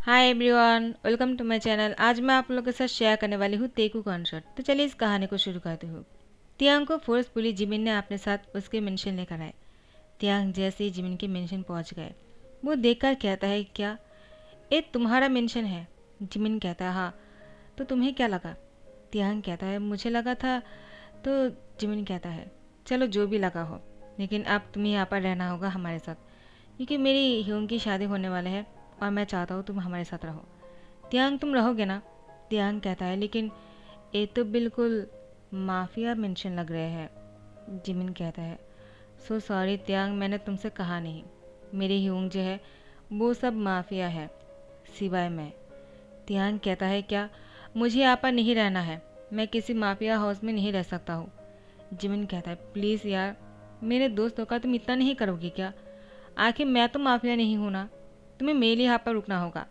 Hi everyone, welcome to my channel. आज मैं आप लोगों के साथ शेयर करने वाली हूँ तेकू कॉन्सर्ट। तो चलिए इस कहानी को शुरू करती हूँ। तियांग को फोर्सफुली जिमिन ने अपने साथ उसके मेंशन लेकर आए। तियांग जैसे ही जिमिन के मेंशन पहुँच गए, वो देखकर कहता है, क्या ये तुम्हारा मेंशन है? जिमिन कहता है, हाँ। तो तुम्हें क्या लगा? तियांग कहता है, मुझे लगा था। तो जिमिन कहता है, चलो जो भी लगा हो, लेकिन अब तुम्हें यहाँ पर रहना होगा हमारे साथ, क्योंकि मेरी ह्यूंग की शादी होने वाले है और मैं चाहता हूँ तुम हमारे साथ रहो। तियांग, तुम रहोगे ना? तियांग कहता है, लेकिन ये तो बिल्कुल माफिया मेंशन लग रहे हैं। जिमिन कहता है, सो सॉरी तियांग, मैंने तुमसे कहा नहीं। मेरी ह्यूंग जो है वो सब माफिया है, सिवाय मैं। तियांग कहता है, क्या? मुझे यहाँ पर नहीं रहना है, मैं किसी माफिया हाउस में नहीं रह सकता हूँ। जिमिन कहता है, प्लीज़ यार, मेरे दोस्त होकर तुम इतना नहीं करोगे क्या? आखिर मैं तो माफिया नहीं हूँ ना। तुम्हें मेरे लिए यहाँ पर रुकना होगा,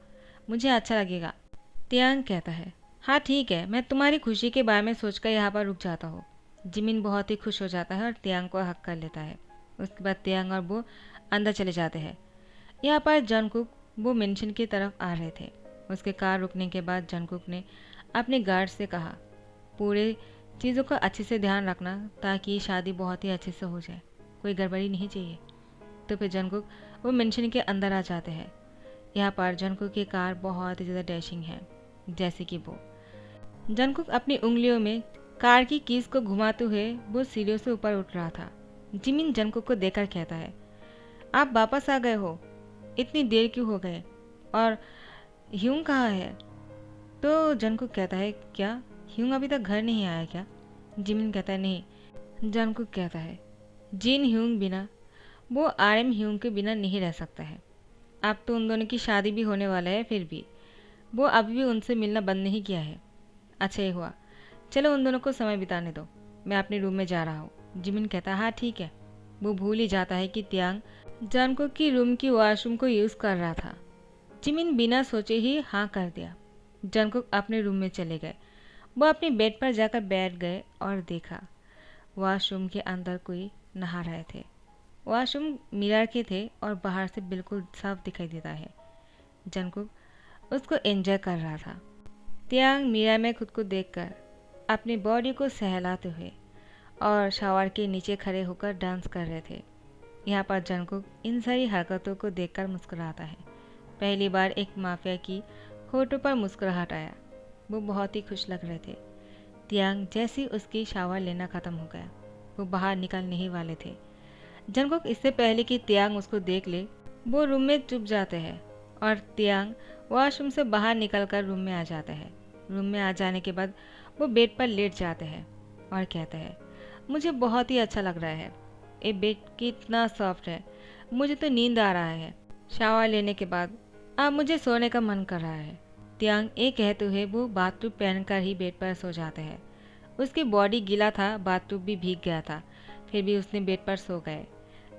मुझे अच्छा लगेगा। तियांग कहता है, हाँ ठीक है, मैं तुम्हारी खुशी के बारे में सोचकर यहाँ पर रुक जाता हूँ। जिमिन बहुत ही खुश हो जाता है और तियांग को हक कर लेता है। उसके बाद तियांग और वो अंदर चले जाते हैं। यहाँ पर जंगकुक वो मेंशन की तरफ आ रहे थे। उसके कार रुकने के बाद जंगकुक ने अपने गार्ड से कहा, पूरे चीज़ों का अच्छे से ध्यान रखना ताकि शादी बहुत ही अच्छे से हो जाए, कोई गड़बड़ी नहीं चाहिए। तो फिर जंगकुक वो मेंशन के अंदर आ जाते हैं। यहाँ पर जंगकुक की कार बहुत ही ज़्यादा डैशिंग है, जैसे कि वो जंगकुक अपनी उंगलियों में कार की कीज को घुमाते हुए वो सीढ़ियों से ऊपर उठ रहा था। जिमिन जंगकुक को देखकर कहता है, आप वापस आ गए हो, इतनी देर क्यों हो गए? और ह्यूंग कहाँ है? तो जंगकुक कहता है, क्या ह्यूंग अभी तक घर नहीं आया क्या? जिमिन कहता है, नहीं। जंगकुक कहता है, जिन ह्यूंग बिना वो आरएम ह्यूंग के बिना नहीं रह सकता है। अब तो उन दोनों की शादी भी होने वाला है, फिर भी वो अभी भी उनसे मिलना बंद नहीं किया है। अच्छा ही हुआ, चलो उन दोनों को समय बिताने दो, मैं अपने रूम में जा रहा हूँ। जिमिन कहता है, हाँ ठीक है। वो भूल ही जाता है कि तियांग जानको की रूम की वॉशरूम को यूज़ कर रहा था। जिमिन बिना सोचे ही हाँ कर दिया। जंगकुक अपने रूम में चले गए। वो अपने बेड पर जाकर बैठ गए और देखा वॉशरूम के अंदर कोई नहा रहे थे। वॉशरूम मिरर के थे और बाहर से बिल्कुल साफ दिखाई देता है। जंगकुक उसको एंजॉय कर रहा था। तियांग मिरर में खुद को देखकर अपनी बॉडी को सहलाते हुए और शावर के नीचे खड़े होकर डांस कर रहे थे। यहाँ पर जंगकुक इन सारी हरकतों को देखकर मुस्कुराता है। पहली बार एक माफिया की होठों पर मुस्कुराहट आया। वो बहुत ही खुश लग रहे थे। तियांग जैसे ही उसकी शावर लेना ख़त्म हो गया, वो बाहर निकलने ही वाले थे। जंगकुक इससे पहले कि तियांग उसको देख ले, वो रूम में चुप जाते हैं और तियांग वॉशरूम से बाहर निकलकर रूम में आ जाता है। रूम में आ जाने के बाद वो बेड पर लेट जाते हैं और कहते हैं, मुझे बहुत ही अच्छा लग रहा है, ये बेड कितना सॉफ्ट है, मुझे तो नींद आ रहा है। शावर लेने के बाद अब मुझे सोने का मन कर रहा है। तियांग ये कहते हुए वो बाथरूम पहनकर ही बेड पर सो जाते हैं। उसकी बॉडी गीला था, बाथरूम भी भीग गया था, फिर भी उसने बेड पर सो गए।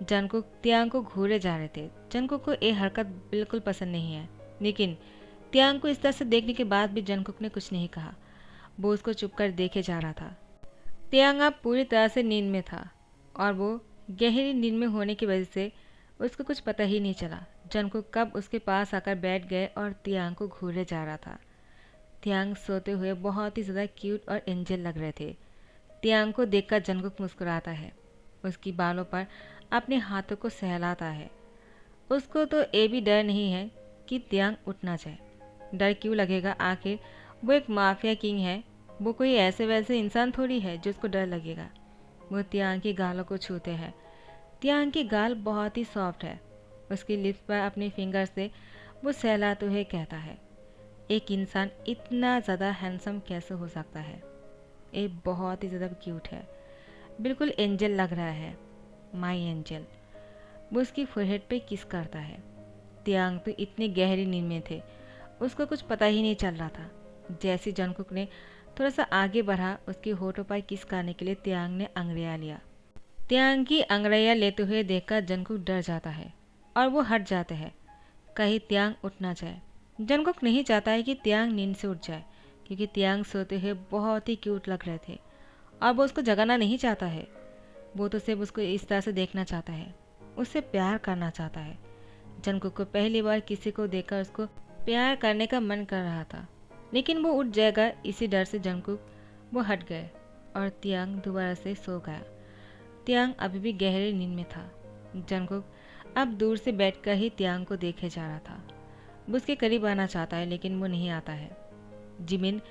जंगकुक तियांग को घूरे जा रहे थे। जंगकुक को ये हरकत बिल्कुल पसंद नहीं है, लेकिन तियांग को इस तरह से देखने के बाद भी जंगकुक ने कुछ नहीं कहा। वो उसको चुप कर देखे जा रहा था। तियांग अब पूरी तरह से नींद में था और वो गहरी नींद में होने की वजह से उसको कुछ पता ही नहीं चला जंगकुक कब उसके पास आकर बैठ गए और तियांग को घूरे जा रहा था। तियांग सोते हुए बहुत ही ज़्यादा क्यूट और एंजल लग रहे थे। तियांग को देखकर जंगकुक मुस्कुराता है, उसकी बालों पर अपने हाथों को सहलाता है। उसको तो ये भी डर नहीं है कि तियांग उठ ना जाए। डर क्यों लगेगा, आखिर वो एक माफिया किंग है, वो कोई ऐसे वैसे इंसान थोड़ी है जिसको डर लगेगा। वो तियांग की गालों को छूते हैं। तियांग की गाल बहुत ही सॉफ्ट है। उसकी लिप्स पर अपनी फिंगर से वो सहलाते हुए कहता है, एक इंसान इतना ज़्यादा हैंडसम कैसे हो सकता है? ये बहुत ही ज़्यादा क्यूट है, बिल्कुल एंजल लग रहा है, माई एंजल। वो उसकी फोरहेड पे किस करता है। तियांग तो इतनी गहरी नींद में थे, उसको कुछ पता ही नहीं चल रहा था। जैसे जंगकुक ने थोड़ा सा आगे बढ़ा, उसकी होठों पर किस करने के लिए तियांग ने अंगड़ियाँ लिया। तियांग की अंगड़ियाँ लेते हुए देखकर जंगकुक डर जाता है और वो हट जाते हैं, कहीं तियांग उठ ना जाए। जंगकुक नहीं चाहता है कि तियांग नींद से उठ जाए, क्योंकि तियांग सोते हुए बहुत ही क्यूट लग रहे थे और वो उसको जगाना नहीं चाहता है। वो तो सिर्फ उसको इस तरह से देखना चाहता है, उससे प्यार करना चाहता है। जंगकुक को पहली बार किसी को देखकर उसको प्यार करने का मन कर रहा था, लेकिन वो उठ जाएगा इसी डर से जंगकुक वो हट गए और तियांग दोबारा से सो गया। तियांग अभी भी गहरी नींद में था। जंगकुक अब दूर से बैठकर ही तियांग को देखे जा रहा था। वो उसके करीब आना चाहता है लेकिन वो नहीं आता है। जिमिन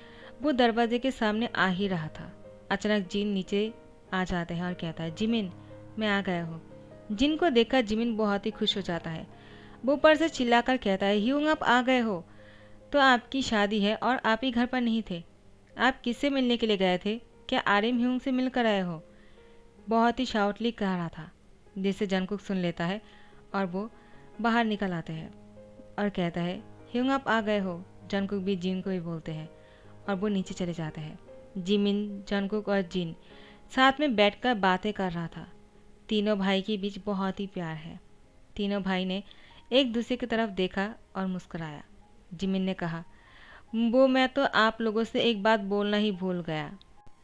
वो दरवाजे के सामने आ ही रहा था। अचानक जिन नीचे आ जाते हैं और कहता है, जिमिन मैं आ गया हूँ। जिन को देखकर जिमिन बहुत ही खुश हो जाता है। वो ऊपर से चिल्लाकर कहता है, ह्यूंग आप आ गए हो। तो आपकी शादी है और आप ही घर पर नहीं थे। आप किससे मिलने के लिए गए थे? क्या आरिम ह्यूंग से मिलकर आए हो? बहुत ही शाउटली कह रहा था, जिससे जंगकुक सुन लेता है और वो बाहर निकल आते हैं और कहता है, ह्यूंग आप आ गए हो। जंगकुक भी जिन को ही बोलते हैं और वो नीचे चले जाते हैं। जिमिन, जंगकुक और जिन साथ में बैठकर बातें कर रहा था। तीनों भाई के बीच बहुत ही प्यार है। तीनों भाई ने एक दूसरे की तरफ देखा और मुस्कुराया। जिमिन ने कहा, वो मैं तो आप लोगों से एक बात बोलना ही भूल गया।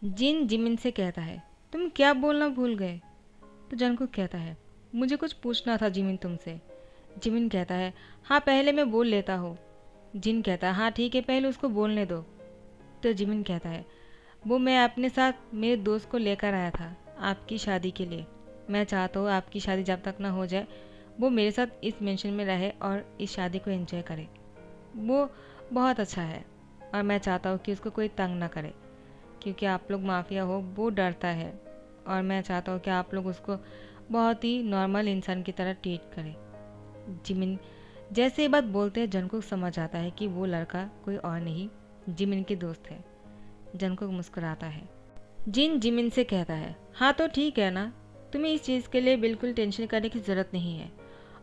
जिन जिमिन से कहता है, तुम क्या बोलना भूल गए? तो जंगकुक कहता है, मुझे कुछ पूछना था जिमिन तुमसे। जिमिन कहता है, हाँ पहले मैं बोल लेता हूँ। जिन कहता है, हाँ ठीक है पहले उसको बोलने दो। तो जिमिन कहता है, वो मैं अपने साथ मेरे दोस्त को लेकर आया था आपकी शादी के लिए। मैं चाहता हूँ आपकी शादी जब तक ना हो जाए वो मेरे साथ इस मेंशन में रहे और इस शादी को एंजॉय करे। वो बहुत अच्छा है और मैं चाहता हूँ कि उसको कोई तंग ना करे, क्योंकि आप लोग माफिया हो, वो डरता है और मैं चाहता हूँ कि आप लोग उसको बहुत ही नॉर्मल इंसान की तरह ट्रीट करें। जिमिन जैसे ये बात बोलते हैं जंगकुक समझ आता है कि वो लड़का कोई और नहीं जिमिन के दोस्त है। जंगकुक मुस्कुराता है। जिन जिमिन से कहता है, हाँ तो ठीक है ना, तुम्हें इस चीज़ के लिए बिल्कुल टेंशन करने की ज़रूरत नहीं है।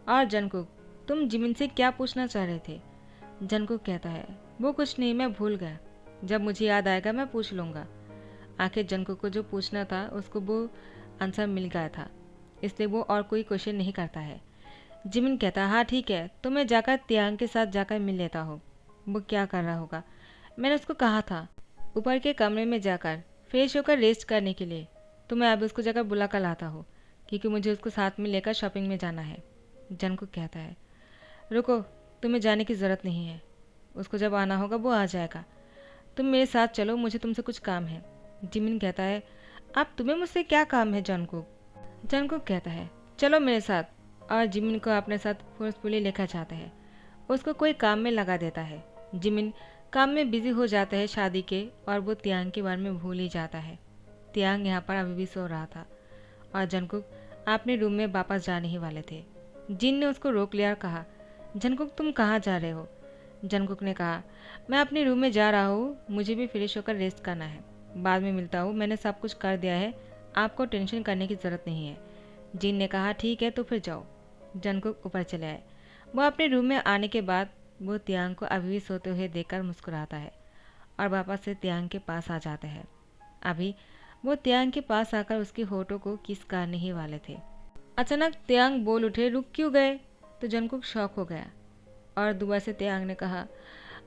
और जंगकुक, तुम जिमिन से क्या पूछना चाह रहे थे? जंगकुक कहता है, वो कुछ नहीं, मैं भूल गया, जब मुझे याद आएगा मैं पूछ लूँगा। आखिर जंगकुक को जो पूछना था उसको वो आंसर मिल गया था, इसलिए वो और कोई क्वेश्चन नहीं करता है। जिमिन कहता है, हाँ ठीक है, तो मैं जाकर तियांग के साथ जाकर मिल लेता हूँ। वो क्या कर रहा होगा? मैंने उसको कहा था ऊपर के कमरे में जाकर फ्रेश होकर रेस्ट करने के लिए, तो मैं अब उसको जाकर बुला कर लाता हूँ, क्योंकि मुझे उसको साथ में लेकर शॉपिंग में जाना है। जंगकुक कहता है, रुको, तुम्हें जाने की ज़रूरत नहीं है, उसको जब आना होगा वो आ जाएगा, तुम मेरे साथ चलो, मुझे तुमसे कुछ काम है। जिमिन कहता है, अब तुम्हें मुझसे क्या काम है जंगकुक? जंगकुक कहता है, चलो मेरे साथ, और जिमिन को अपने साथ फोर्सफुली लेकर जाता है। उसको कोई काम में लगा देता है। जिमिन काम में बिजी हो जाता है शादी के, और वो तियांग के बारे में भूल ही जाता है। तियांग यहाँ पर अभी भी सो रहा था और जंगकुक अपने रूम में वापस जाने ही वाले थे। जिन ने उसको रोक लिया और कहा, जंगकुक तुम कहाँ जा रहे हो? जंगकुक ने कहा, मैं अपने रूम में जा रहा हूँ, मुझे भी फ्रेश होकर रेस्ट करना है, बाद में मिलता हूँ, मैंने सब कुछ कर दिया है, आपको टेंशन करने की ज़रूरत नहीं है। जिन ने कहा, ठीक है तो फिर जाओ। जंगकुक ऊपर चले आए। वो अपने रूम में आने के बाद वो तियांग को अभी भी सोते हुए देखकर मुस्कुराता है और वापस से तियांग के पास आ जाता है। अभी वो तियांग के पास आकर उसके होठों को किस करने ही वाले थे। अचानक तियांग बोल उठे, रुक क्यों गए? तो जंगकुक शॉक हो गया और दोबारा से तियांग ने कहा,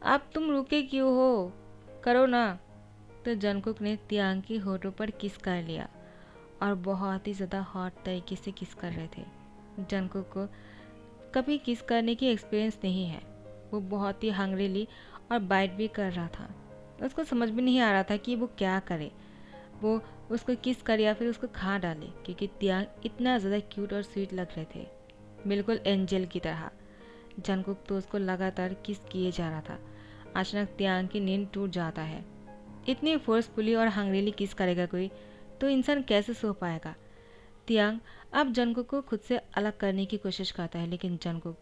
अब तुम रुके क्यों हो, करो ना। तो जंगकुक ने तियांग की होठों पर किस कर लिया और बहुत ही ज़्यादा हॉट तरीके से किस कर रहे थे। जंगकुक को कभी किस करने की एक्सपीरियंस नहीं है। वो बहुत ही हंग्रीली और बाइट भी कर रहा था। उसको समझ भी नहीं आ रहा था कि वो क्या करे, वो उसको किस करे या फिर उसको खा डाले, क्योंकि तियांग इतना ज़्यादा क्यूट और स्वीट लग रहे थे, बिल्कुल एंजल की तरह। जंगकुक तो उसको लगातार किस किए जा रहा था। अचानक तियांग की नींद टूट जाता है। इतनी फोर्सफुली और हंग्रीली किस करेगा कोई, तो इंसान कैसे सो पाएगा? तियांग अब जंगकुक को खुद से अलग करने की कोशिश करता है, लेकिन जंगकुक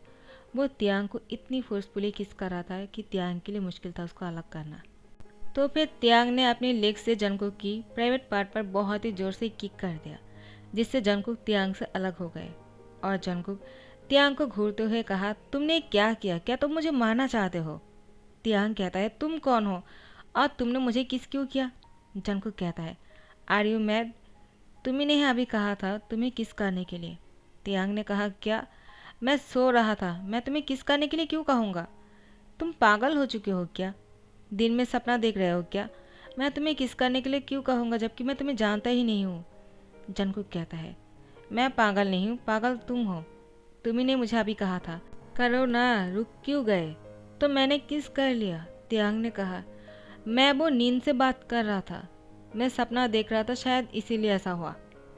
वो तियांग को इतनी फोर्सफुली किस कर रहा था कि तियांग के लिए मुश्किल था उसको अलग करना। तो फिर तियांग ने अपने लेग से जंगकुक की प्राइवेट पार्ट पर बहुत ही ज़ोर से किक कर दिया, जिससे जंगकुक तियांग से अलग हो गए। और जंगकुक तियांग को घूरते हुए कहा, तुमने क्या किया? क्या तुम मुझे मारना चाहते हो? तियांग कहता है, तुम कौन हो और तुमने मुझे किस क्यों किया? जंगकुक कहता है, आर यू मैड? तुम्ही ने अभी कहा था तुम्हें किस करने के लिए। तियांग ने कहा, क्या? मैं सो रहा था, मैं तुम्हें किस करने के लिए क्यों कहूँगा? तुम पागल हो चुके हो क्या? दिन में सपना देख रहे हो क्या? मैं तुम्हें किस करने के लिए क्यों कहूँगा जबकि मैं तुम्हें जानता ही नहीं हूँ। जंगकुक कहता है, मैं पागल नहीं हूँ, पागल तुम हो। तुम्ही ने मुझे अभी कहा था, करो ना, रुक क्यों गए? तो मैंने किस कर लिया, तियांग ने कहा। मैं वो नींद से बात कर रहा था, मैं सपना देख रहा था, शायद इसीलिए ऐसा हुआ।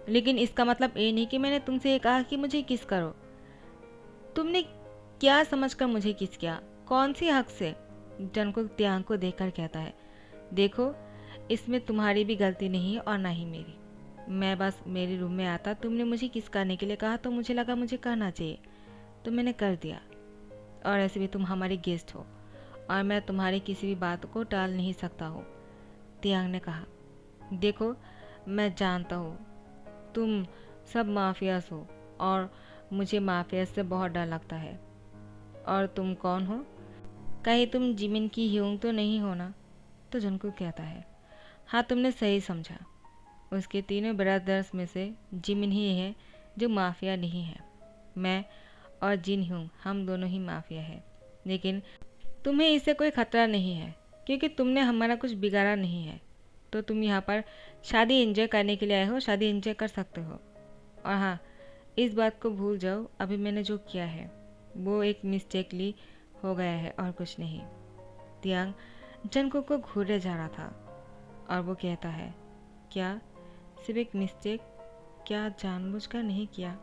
लेकिन इसका मतलब ये नहीं कि मैंने तुमसे ये कहा कि मुझे किस करो। तुमने क्या समझकर मुझे किस किया, कौन सी हक से? जंगकुक तियांग को देखकर कहता है, देखो इसमें तुम्हारी भी गलती नहीं है और ना ही मेरी। मैं बस मेरे रूम में आता, तुमने मुझे किस करने के लिए कहा तो मुझे लगा मुझे करना चाहिए, तो मैंने कर दिया। और ऐसे भी तुम हमारे गेस्ट हो और मैं तुम्हारी किसी भी बात को टाल नहीं सकता हूँ। तियांग ने कहा, देखो मैं जानता हूँ तुम सब माफियास हो और मुझे माफिया से बहुत डर लगता है। और तुम कौन हो? कहीं तुम जिमिन की ह्यूंग तो नहीं हो ना? तो जंगकुक कहता है, हाँ तुमने सही समझा। उसके तीनों ब्रदर्स में से जिमिन ही है जो माफिया नहीं है। मैं और जिन ह्यूंग हम दोनों ही माफिया है। लेकिन तुम्हें इससे कोई खतरा नहीं है क्योंकि तुमने हमारा कुछ बिगाड़ा नहीं है। तो तुम यहाँ पर शादी एंजॉय करने के लिए आए हो, शादी एंजॉय कर सकते हो। और हाँ, इस बात को भूल जाओ, अभी मैंने जो किया है वो एक मिस्टेकली हो गया है और कुछ नहीं। तियांग जंगकुक को घूरे जा रहा था और वो कहता है, क्या सिर्फ एक मिस्टेक? क्या जानबूझकर नहीं किया?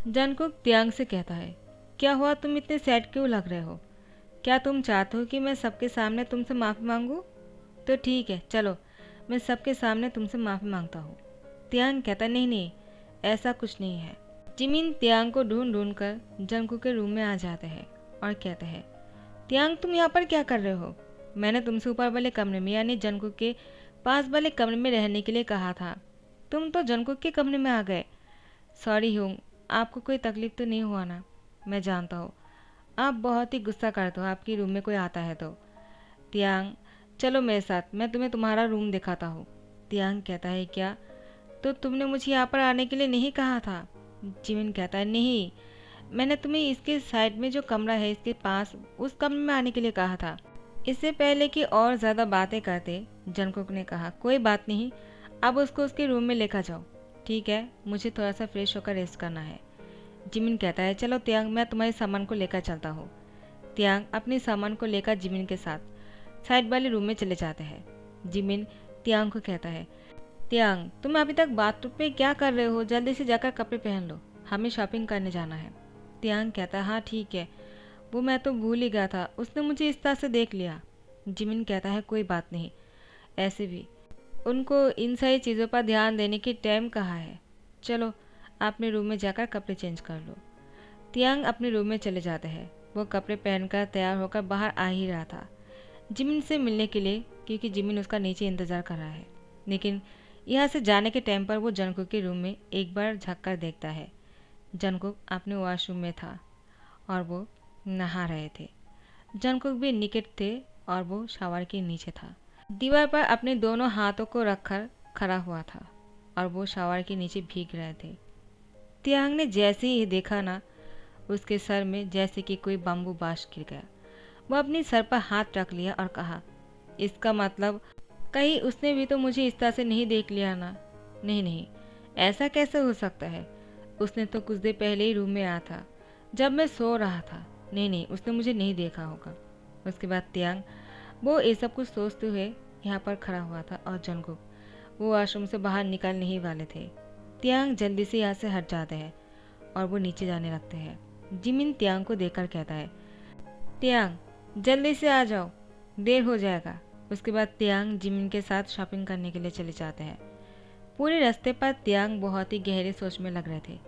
जंगकुक तियांग से कहता है, क्या हुआ, तुम इतने सैड क्यों लग रहे हो? क्या तुम चाहते हो कि मैं सबके सामने तुमसे माफ़ी मांगूं? तो ठीक है, चलो मैं सबके सामने तुमसे माफ़ी मांगता हूँ। तियांग कहता, नहीं नहीं, ऐसा कुछ नहीं है। जिमिन तियांग को ढूंढ ढूंढ कर जंगकुक के रूम में आ जाते हैं और कहते हैं, तियांग तुम यहाँ पर क्या कर रहे हो? मैंने तुमसे ऊपर वाले कमरे में यानी जंगकुक के पास वाले कमरे में रहने के लिए कहा था, तुम तो जंगकुक के कमरे में आ गए। सॉरी ह्यूंग, आपको कोई तकलीफ तो नहीं हुआ ना? मैं जानता हूँ आप बहुत ही गुस्सा करते हो आपकी रूम में कोई आता है तो। तियांग, चलो मेरे साथ, मैं तुम्हें तुम्हारा रूम दिखाता हूँ। तियांग कहता है, क्या? तो तुमने मुझे यहाँ पर आने के लिए नहीं कहा था? जिमिन कहता है, नहीं, मैंने तुम्हें इसके साइड में जो कमरा है इसके पास उस कमरे में आने के लिए कहा था। इससे पहले कि और ज़्यादा बातें करते जंगकुक ने कहा, कोई बात नहीं, अब उसको उसके रूम में लेकर जाओ। ठीक है, मुझे थोड़ा सा फ्रेश होकर रेस्ट करना है। जिमिन कहता है, चलो तियांग, मैं तुम्हारे सामान को लेकर चलता हूँ। तियांग अपने सामान को लेकर जिमिन के साथ साइड वाले रूम में चले जाते हैं। जिमिन तियांग को कहता है, तियांग तुम अभी तक बाथरूम पे क्या कर रहे हो? जल्दी से जाकर कपड़े पहन लो, हमें शॉपिंग करने जाना है। तियांग कहता है, हाँ ठीक है, वो मैं तो भूल ही गया था, उसने मुझे इस तरह से देख लिया। जिमिन कहता है, कोई बात नहीं, ऐसे भी उनको इन सारी चीज़ों पर ध्यान देने की टाइम कहाँ है। चलो अपने रूम में जाकर कपड़े चेंज कर लो। तियांग अपने रूम में चले जाते हैं। वो कपड़े पहनकर तैयार होकर बाहर आ ही रहा था जिमिन से मिलने के लिए, क्योंकि जिमिन उसका नीचे इंतज़ार कर रहा है। लेकिन यहाँ से जाने के टाइम पर वो जंगकुक के रूम में एक बार झाँक कर देखता है। जंगकुक अपने वॉशरूम में था और वो नहा रहे थे। जंगकुक भी निकट थे और वो शावर के नीचे था। दीवार पर अपने दोनों हाथों को रखकर खड़ा हुआ था और वो शावर के नीचे भीग रहे थे। तियांग ने जैसे ही देखा ना, उसके सर में जैसे कि कोई बम्बू बाश गिर गया। वो अपनी सर पर हाथ रख लिया और कहा, इसका मतलब कहीं उसने भी तो मुझे इस तरह से नहीं देख लिया ना? नहीं नहीं, ऐसा कैसे हो सकता है? उसने तो कुछ देर पहले ही रूम में आया था जब मैं सो रहा था। नहीं नहीं, उसने मुझे नहीं देखा होगा। उसके बाद तियांग वो ये सब कुछ सोचते हुए यहाँ पर खड़ा हुआ था और जंगकुक वो वॉशरूम से बाहर निकलने ही वाले थे। तियांग जल्दी से यहाँ से हट जाते हैं और वो नीचे जाने लगते हैं। जिमिन तियांग को देखकर कहता है, तियांग जल्दी से आ जाओ, देर हो जाएगा। उसके बाद तियांग जिमिन के साथ शॉपिंग करने के लिए चले जाते हैं। पूरे रास्ते पर तियांग बहुत ही गहरी सोच में लग रहे थे।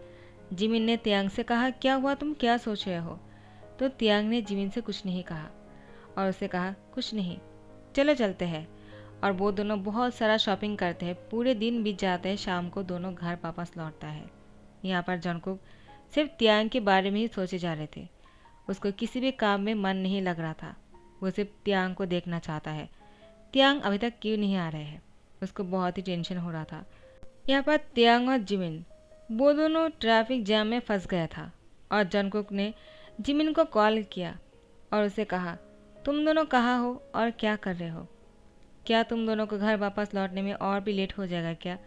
जिमिन ने तियांग से कहा, क्या हुआ, तुम क्या सोच रहे हो? तो तियांग ने जिमिन से कुछ नहीं कहा और उसे कहा, कुछ नहीं, चलो चलते हैं। और वो दोनों बहुत सारा शॉपिंग करते हैं। पूरे दिन बीत जाते हैं, शाम को दोनों घर वापस लौटता है। यहाँ पर जंगकुक सिर्फ तियांग के बारे में ही सोचे जा रहे थे। उसको किसी भी काम में मन नहीं लग रहा था। वो सिर्फ तियांग को देखना चाहता है। तियांग अभी तक क्यों नहीं आ रहे हैं? उसको बहुत ही टेंशन हो रहा था। यहाँ पर तियांग और जिमिन वो दोनों ट्रैफिक जैम में फंस गया था और जंगकुक ने जिमिन को कॉल किया और उसे कहा, तुम दोनों कहाँ हो और क्या कर रहे हो? क्या तुम दोनों को घर वापस लौटने में और भी लेट हो जाएगा क्या?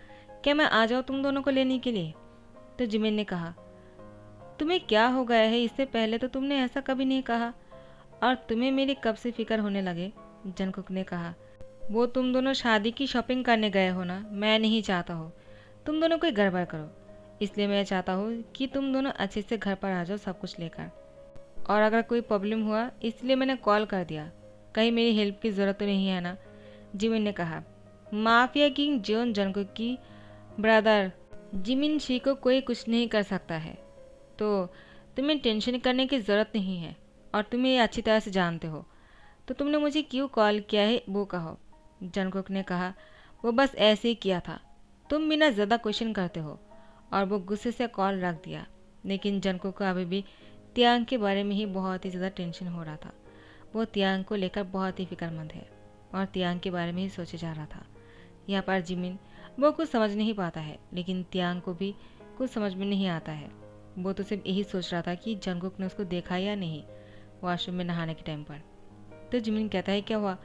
क्या मैं आ जाऊँ तुम दोनों को लेने के लिए? तो जिमिन ने कहा, तुम्हें क्या हो गया है? इससे पहले तो तुमने ऐसा कभी नहीं कहा और तुम्हें मेरी कब से फिक्र होने लगे? जंगकुक ने कहा। वो तुम दोनों शादी की शॉपिंग करने गए हो ना, मैं नहीं चाहता हो तुम दोनों कोई गड़बड़ करो। इसलिए मैं चाहता हूँ कि तुम दोनों अच्छे से घर पर आ जाओ सब कुछ लेकर। और अगर कोई प्रॉब्लम हुआ इसलिए मैंने कॉल कर दिया, कहीं मेरी हेल्प की ज़रूरत तो नहीं है ना? जिमिन ने कहा। माफिया किंग जोन जंगकुक की ब्रदर जिमिन शी को कोई कुछ नहीं कर सकता है, तो तुम्हें टेंशन करने की ज़रूरत नहीं है और तुम ये अच्छी तरह से जानते हो। तो तुमने मुझे क्यों कॉल किया है वो कहो। जंगकुक ने कहा। वो बस ऐसे ही किया था, तुम बिना ज़्यादा क्वेश्चन करते हो। और वो गुस्से से कॉल रख दिया। लेकिन जंगकुक को अभी भी तियांग के बारे में ही बहुत ही ज़्यादा टेंशन हो रहा था। वो तियांग को लेकर बहुत ही फिक्रमंद है और तियांग के बारे में ही सोचे जा रहा था। यहाँ पर जिमिन वो कुछ समझ नहीं पाता है, लेकिन तियांग को भी कुछ समझ में नहीं आता है। वो तो सिर्फ यही सोच रहा था कि जंगकुक ने उसको देखा या नहीं वॉशरूम में नहाने के टाइम पर। तो जिमिन कहता है, क्या हुआ?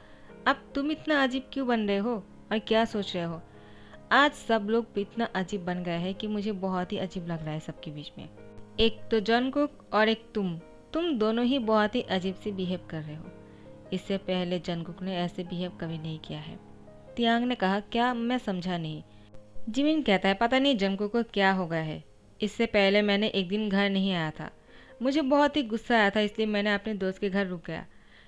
अब तुम इतना अजीब क्यों बन रहे हो और क्या सोच रहे हो? आज सब लोग इतना अजीब बन गए हैं कि मुझे बहुत ही अजीब लग रहा है सबके बीच में। एक तो जंगकुक और एक तुम दोनों ही बहुत ही अजीब से बिहेव कर रहे हो। इससे पहले जंगकुक ने ऐसे बिहेव कभी नहीं किया है। तियांग ने कहा, क्या? मैं समझा नहीं। जिमिन कहता है, पता नहीं जंगकुक को क्या हो गया है। इससे पहले मैंने एक दिन घर नहीं आया था, मुझे बहुत ही गुस्सा आया था, इसलिए मैंने अपने दोस्त के घर रुक गया।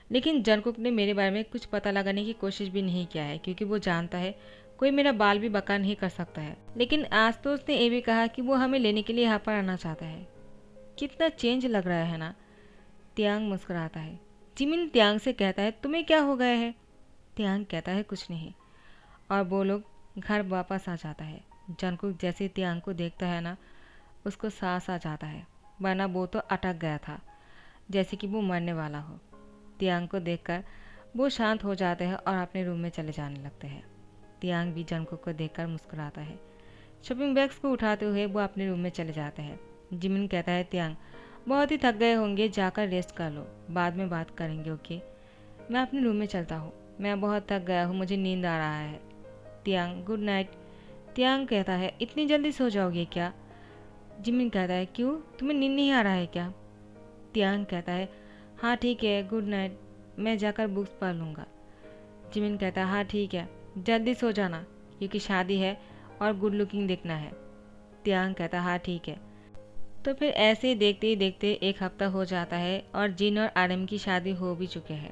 लेकिन जंगकुक ने मेरे बारे में कुछ पता लगाने की कोशिश भी नहीं किया है, क्योंकि वो जानता है कोई मेरा बाल भी बका नहीं कर सकता है। लेकिन आज तो उसने ये भी कहा कि वो हमें लेने के लिए यहाँ पर आना चाहता है। कितना चेंज लग रहा है ना? तियांग मुस्कुराता है। जिमिन तियांग से कहता है, तुम्हें क्या हो गया है? तियांग कहता है, कुछ नहीं। और वो लोग घर वापस आ जाता है। जंगकुक जैसे तियांग को देखता है ना, उसको सांस आ जाता है, वरना वो तो अटक गया था जैसे कि वो मरने वाला हो। तियांग को देखकर वो शांत हो जाते हैं और अपने रूम में चले जाने लगते हैं। तियांग भी जंगकुक को देखकर मुस्कुराता है। शॉपिंग बैग्स को उठाते हुए वो अपने रूम में चले जाते हैं। जिमिन कहता है, तियांग बहुत ही थक गए होंगे, जाकर रेस्ट कर लो, बाद में बात करेंगे, ओके? मैं अपने रूम में चलता हूँ, मैं बहुत थक गया हूँ, मुझे नींद आ रहा है। तियांग, गुड नाइट। तियांग कहता है, इतनी जल्दी सो जाओगे क्या? जिमिन कहता है, क्यों, तुम्हें नींद नहीं आ रहा है क्या? तियांग कहता है, हाँ ठीक है, गुड नाइट, मैं जाकर बुक्स पढ़ लूँगा। जिमिन कहता है, हाँ ठीक है, जल्दी सो जाना, क्योंकि शादी है और गुड लुकिंग देखना है। तियांग कहता है, हाँ ठीक है। तो फिर ऐसे ही देखते एक हफ्ता हो जाता है और जिन और आरएम की शादी हो भी चुके हैं।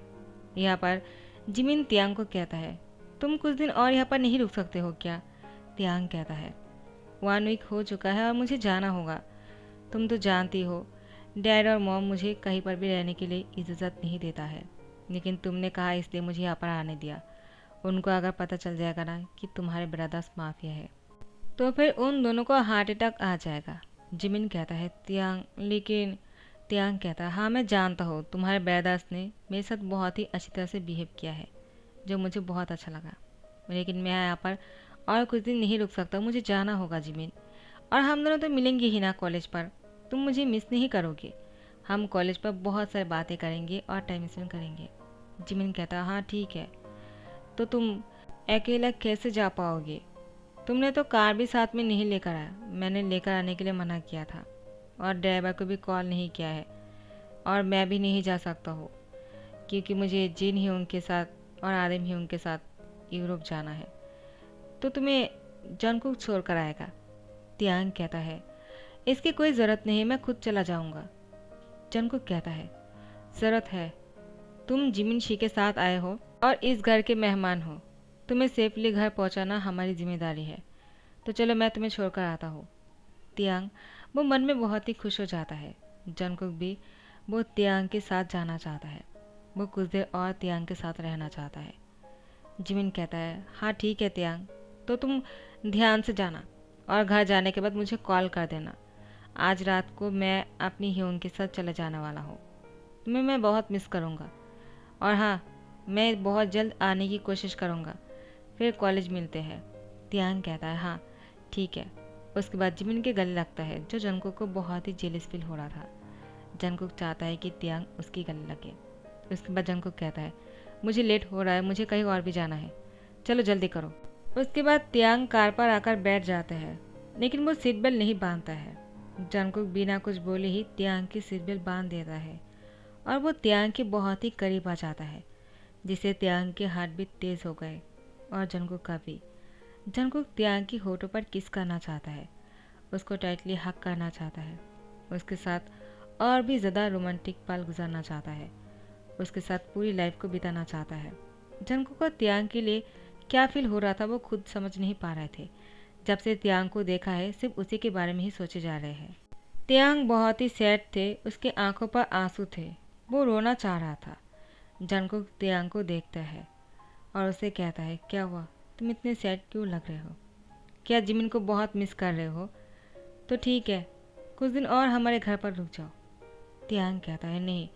यहाँ पर जिमिन तियांग को कहता है, तुम कुछ दिन और यहाँ पर नहीं रुक सकते हो क्या? तियांग कहता है, 1 वीक हो चुका है और मुझे जाना होगा। तुम तो जानती हो डैड और मॉम मुझे कहीं पर भी रहने के लिए इजाज़त नहीं देता है, लेकिन तुमने कहा इसलिए मुझे यहाँ पर आने दिया। उनको अगर पता चल जाएगा ना कि तुम्हारे ब्रदर्स माफिया है, तो फिर उन दोनों को हार्ट अटैक आ जाएगा। जिमिन कहता है, तियांग लेकिन तियांग कहता है, हाँ मैं जानता हूँ तुम्हारे ब्रदर्स ने मेरे साथ बहुत ही अच्छी तरह से बिहेव किया है, जो मुझे बहुत अच्छा लगा, लेकिन मैं यहाँ पर और कुछ दिन नहीं रुक सकता, मुझे जाना होगा जिमिन। और हम दोनों तो मिलेंगे ही ना कॉलेज पर, तुम मुझे मिस नहीं करोगे। हम कॉलेज पर बहुत सारी बातें करेंगे और टाइम स्पेंड करेंगे। जिमिन कहता है, हाँ ठीक है। तो तुम अकेला कैसे जा पाओगे? तुमने तो कार भी साथ में नहीं लेकर आया, मैंने लेकर आने के लिए मना किया था और ड्राइवर को भी कॉल नहीं किया है। और मैं भी नहीं जा सकता हूँ क्योंकि मुझे जिन ही उनके साथ और आदम ही उनके साथ यूरोप जाना है। तो तुम्हें जंगकुक छोड़ कर आएगा? तियांग कहता है, इसकी कोई ज़रूरत नहीं, मैं खुद चला जाऊँगा। जंगकुक कहता है, ज़रूरत है, तुम जिमिन शी के साथ आए हो और इस घर के मेहमान हो, तुम्हें सेफली घर पहुंचाना हमारी जिम्मेदारी है। तो चलो मैं तुम्हें छोड़कर आता हूँ। तियांग वो मन में बहुत ही खुश हो जाता है। जंगकुक भी वो तियांग के साथ जाना चाहता है, वो कुछ देर और तियांग के साथ रहना चाहता है। जिमिन कहता है, हाँ ठीक है तियांग, तो तुम ध्यान से जाना और घर जाने के बाद मुझे कॉल कर देना। आज रात को मैं अपनी ह्यून के साथ चले जाने वाला हूँ, तुम्हें मैं बहुत मिस करूँगा। और हाँ, मैं बहुत जल्द आने की कोशिश करूँगा, फिर कॉलेज मिलते हैं। तियांग कहता है, हाँ ठीक है। उसके बाद जिमिन के गले लगता है, जो जंगकुक को बहुत ही जेलस फील हो रहा था। जंगकुक चाहता है कि तियांग उसकी गले लगे। उसके बाद जंगकुक कहता है, मुझे लेट हो रहा है, मुझे कहीं और भी जाना है, चलो जल्दी करो। उसके बाद तियांग कार पर आकर बैठ जाते हैं, लेकिन वो सीट बेल्ट नहीं बांधता है। जंगकुक बिना कुछ बोले ही तियांग की सीट बेल्ट बांध देता है और वो त्यांग के बहुत ही करीब आ जाता है, जिससे त्यांग के हाथ भी तेज़ हो गए और जंगकुक का भी। जंगकुक त्यांग की होठों पर किस करना चाहता है, उसको टाइटली हक करना चाहता है, उसके साथ और भी ज़्यादा रोमांटिक पल गुजारना चाहता है, उसके साथ पूरी लाइफ को बिताना चाहता है। जंगकुक को त्यांग के लिए क्या फील हो रहा था वो खुद समझ नहीं पा रहे थे। जब से त्यांग को देखा है सिर्फ उसी के बारे में ही सोचे जा रहे हैं। त्यांग बहुत ही सैड थे, उसके आंखों पर आंसू थे, वो रोना चाह रहा था। जंगकुक त्यांग को देखता है और उसे कहता है, क्या हुआ, तुम इतने सैड क्यों लग रहे हो? क्या जिमिन को बहुत मिस कर रहे हो? तो ठीक है, कुछ दिन और हमारे घर पर रुक जाओ। त्यांग कहता है, नहीं,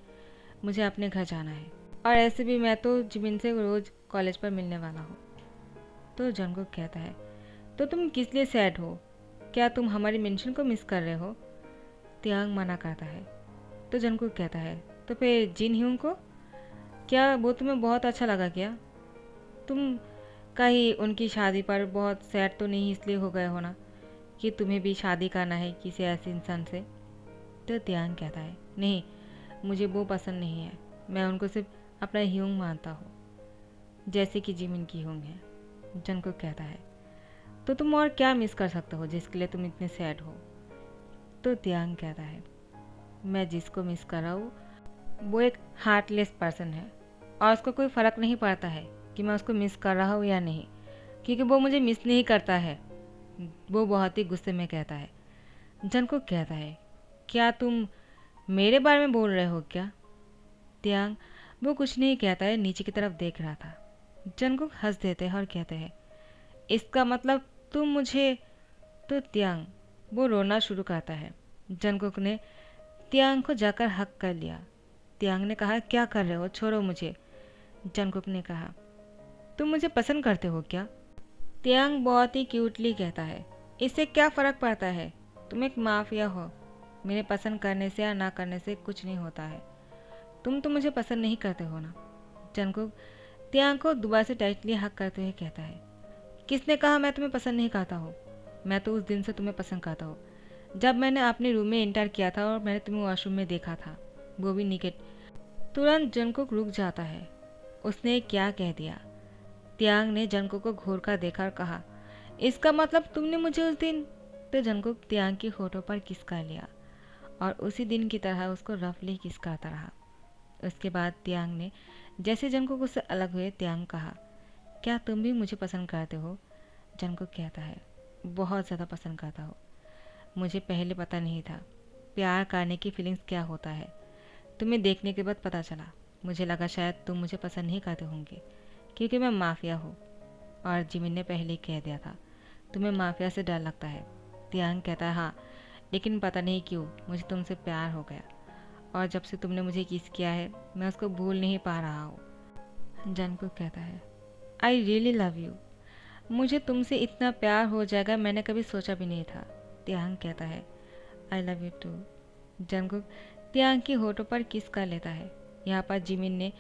मुझे अपने घर जाना है, और ऐसे भी मैं तो जिमिन से रोज़ कॉलेज पर मिलने वाला हूँ। तो जंगकुक कहता है, तो तुम किस लिए सैड हो? क्या तुम हमारी मेंशन को मिस कर रहे हो? त्यांग मना करता है। तो जंगकुक कहता है, तो फिर जिन ह्यूंग को, क्या वो तुम्हें बहुत अच्छा लगा क्या? तुम कहीं उनकी शादी पर बहुत सैड तो नहीं इसलिए हो गए हो ना कि तुम्हें भी शादी करना है किसी ऐसे इंसान से? तो त्यांग कहता है, नहीं, मुझे वो पसंद नहीं है, मैं उनको सिर्फ अपना ह्यूंग मानता हूँ, जैसे कि जिमिन की ह्यूंग है। जंगकुक कहता है, तो तुम और क्या मिस कर सकते हो जिसके लिए तुम इतने सैड हो? तो त्यांग कहता है, मैं जिसको मिस कर रहा हूँ वो एक हार्टलेस पर्सन है, और उसको कोई फ़र्क नहीं पड़ता है कि मैं उसको मिस कर रहा हूँ या नहीं, क्योंकि वो मुझे मिस नहीं करता है। वो बहुत ही गुस्से में कहता है। जंगकुक कहता है, क्या तुम मेरे बारे में बोल रहे हो क्या? त्यांग वो कुछ नहीं कहता है, नीचे की तरफ देख रहा था। जंगकुक हंस देते हैं और कहते हैं, इसका मतलब तुम मुझे। तो त्यांग वो रोना शुरू करता है। जंगकुक ने त्यांग को जाकर हक कर लिया। त्यांग ने कहा, क्या कर रहे हो, छोड़ो मुझे। जंगकुक ने कहा, तुम मुझे पसंद करते हो क्या? त्यांग बहुत ही क्यूटली कहता है, इससे क्या फ़र्क पड़ता है, तुम एक माफिया हो, मेरे पसंद करने से या ना करने से कुछ नहीं होता है, तुम तो मुझे पसंद नहीं करते हो ना। जंगकुक त्यांग को दोबारा से टाइटली हक करते हुए कहता है, किसने कहा मैं तुम्हें पसंद नहीं करता हूँ? मैं तो उस दिन से तुम्हें पसंद करता हूँ जब मैंने अपने रूम में एंटर किया था और मैंने तुम्हें वॉशरूम में देखा था, वो भी निकेट। तुरंत जंगकुक रुक जाता है, उसने क्या कह दिया? त्यांग ने जंगकुक को घूर कर देखा और कहा, इसका मतलब तुमने मुझे उस दिन। तो जंगकुक त्यांग की होठों पर किस कर लिया और उसी दिन की तरह उसको रफली किस करता रहा। उसके बाद त्यांग ने जैसे जंगकुक उससे अलग हुए, त्यांग कहा, क्या तुम भी मुझे पसंद करते हो? जंगकुक कहता है, बहुत ज़्यादा पसंद करता हो, मुझे पहले पता नहीं था प्यार करने की फीलिंग्स क्या होता है, तुम्हें देखने के बाद पता चला। मुझे लगा शायद तुम मुझे पसंद नहीं करते होंगे क्योंकि मैं माफिया हूँ, और जिमिन ने पहले ही कह दिया था तुम्हें माफिया से डर लगता है। त्यांग कहता है, हाँ, लेकिन पता नहीं क्यों मुझे तुमसे प्यार हो गया, और जब से तुमने मुझे किस किया है मैं उसको भूल नहीं पा रहा हूँ। जंगकुक कहता है, आई रियली लव यू, मुझे तुमसे इतना प्यार हो जाएगा मैंने कभी सोचा भी नहीं था। त्यांग कहता है, I love you too. Jungkook त्यांग की होठों पर किस कर लेता है। यहाँ पर जिमिन ने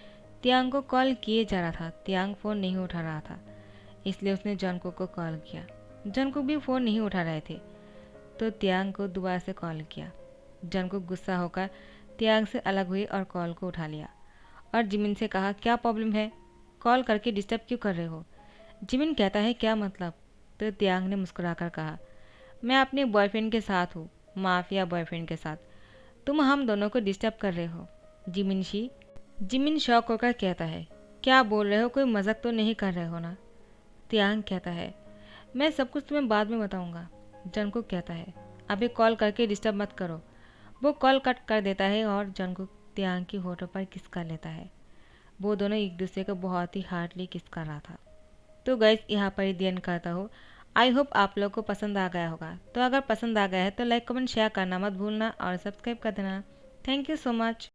त्यांग को कॉल किए जा रहा था, त्यांग फ़ोन नहीं उठा रहा था, इसलिए उसने जंगकुक को कॉल किया। जंगकुक भी फ़ोन नहीं उठा रहे थे, तो त्यांग को दोबारा से कॉल किया। जंगकुक गुस्सा होकर त्यांग से अलग हुई और कॉल को उठा लिया और जिमिन से कहा, क्या प्रॉब्लम है, कॉल करके डिस्टर्ब क्यों कर रहे हो? जिमिन कहता है, क्या मतलब? तो त्यांग ने मुस्कुराकर कहा, मैं अपने बॉयफ्रेंड के साथ हूँ, माफिया बॉयफ्रेंड के साथ, तुम हम दोनों को डिस्टर्ब कर रहे हो। जिमिन शॉक होकर कहता है, क्या बोल रहे हो, कोई मजाक तो नहीं कर रहे हो ना? त्यांग कहता है, मैं सब कुछ तुम्हें बाद में बताऊंगा। जंगकुक कहता है, अभी कॉल करके डिस्टर्ब मत करो। वो कॉल कट कर देता है और जंगकुक त्यांग की होठों पर किस कर लेता है। वो दोनों एक दूसरे को बहुत ही हार्डली किस कर रहा था। तो गाइस यहाँ पर ही दी एंड करता हूँ। आई होप आप लोग को पसंद आ गया होगा। तो अगर पसंद आ गया है तो लाइक कमेंट शेयर करना मत भूलना और सब्सक्राइब कर देना। Thank you so much.